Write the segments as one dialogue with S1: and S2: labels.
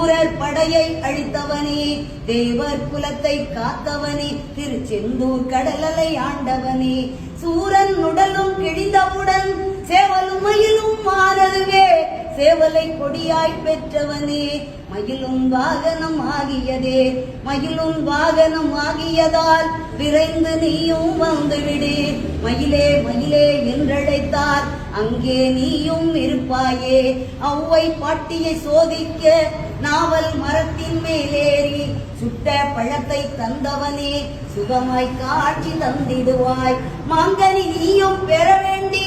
S1: சூரர் படையை அழித்தவனே, தேவர் குலத்தை காத்தவனே, திருச்செந்தூர் கடலலை ஆண்டவனே, சூரன் உடலும் கிழிந்தவுடன் சேவலும் மயிலும் மாறவே, சேவலை கொடியாய் பெற்றவனே, மயிலும் வாகனம் ஆகியதே, மயிலும் வாகனம் ஆகியதால் விரைந்து நீயும் வந்துவிடு, மயிலே மயிலே என்றழைத்தார் அங்கே நீயும் இருப்பாயே. ஔவை பாட்டியை சோதிக்க நாவல் மரத்தின் மேலேறி சுட்ட பழத்தை தந்தவனே, சுகமாய் காட்சி தந்திடுவாய். மாங்கனி நீயும் பெற வேண்டி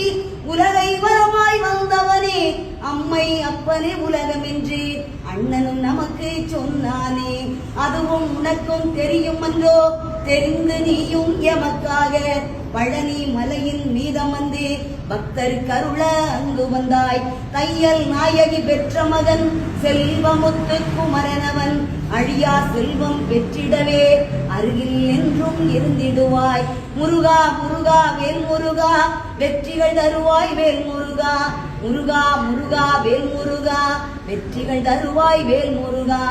S1: உலகை வரமாய் வந்தவனே, அம்மை அப்பனே உலகமென்று அண்ணனும் நமக்கு சொன்னானே, அதுவும் உனக்கும் தெரியும் அன்றோ, தெரிந்து நீயும் எமக்காக பழனி மலையின் மீதமந்து பக்தர் கருள அங்கு வந்தாய். தையல் நாயகி பெற்ற மகன் செல்வமுத்து குமரனவன் அழியா செல்வம் பெற்றிடவே அருகில் என்றும் இருந்திடுவாய். முருகா முருகா வேல் முருகா, வெற்றிகள் தருவாய் வேல் முருகா, முருகா முருகா வேல் முருகா, வெற்றிகள் தருவாய் வேல் முருகா.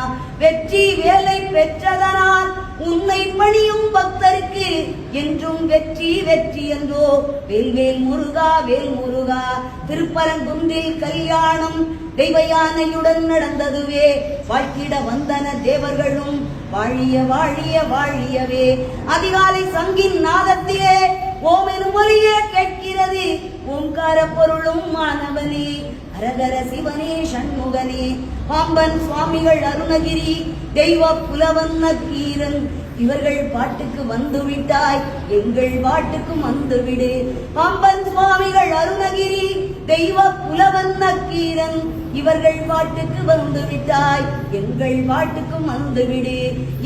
S1: வெற்றி வேலை பெற்றதனால் உன்னை பணியும் பக்தருக்கு என்றும் வெற்றி வெற்றி என்றோ, வேல்வேல் முருகா வேல் முருகா. திருப்பரங்குன்றில் கல்யாணம் தெய்வ யானையுடன் நடந்ததுவே, வாழ்த்திட வந்தன தேவர்களும் வாழிய வாழிய வாழியவே. அதிகாலை சங்கின் நாதத்திலே ஓம் எனும் ஒலியே கேட்கிறது, ஓங்கார பொருளும் மாணவனே, ஹரஹர சிவனே சண்முகனே. பாம்பன் சுவாமிகள் அருணகிரி, தெய்வ புலவன் நக்கீரன், இவர்கள் பாட்டுக்கு வந்துவிட்டாய் எங்கள் பாட்டுக்கும் வந்துவிடு. பாம்பன் சுவாமிகள் அருணகிரி, தெய்வ புலவன் நக்கீரன், இவர்கள் பாட்டுக்கு வந்துவிட்டாய் எங்கள் பாட்டுக்கும் வந்துவிடு.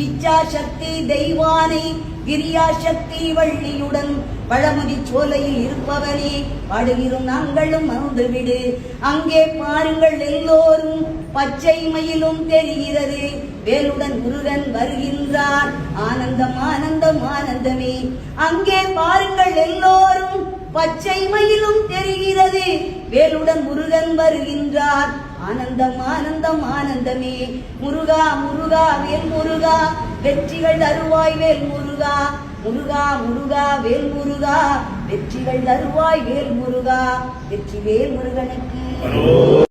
S1: இச்சா சக்தி தெய்வானை, கிரியா சக்தி வள்ளியுடன் பழமுதி சோலையில் இருப்பவனே, பாடுகிறோம் நாங்களும் வந்துவிடு. அங்கே பாருங்கள் எல்லோரும் பச்சை மயிலும் தெரிகிறது, வேலுடன் முருகன் வருகின்றார், ஆனந்தம் ஆனந்தம் ஆனந்தமே. அங்கே பாருங்கள் எல்லோரும் பச்சை மயிலும் தெரிகிறது, வேலுடன் முருகன் வருகின்றார், ஆனந்தம் ஆனந்தம் ஆனந்தமே. முருகா முருகா வேல் முருகா, வெற்றிகள் தருவாய் வேல் முருகா, முருகா முருகா வேல் முருகா, வெற்றிகள் தருவாய் வேல் முருகா. வெற்றி வேல் முருகனுக்கு.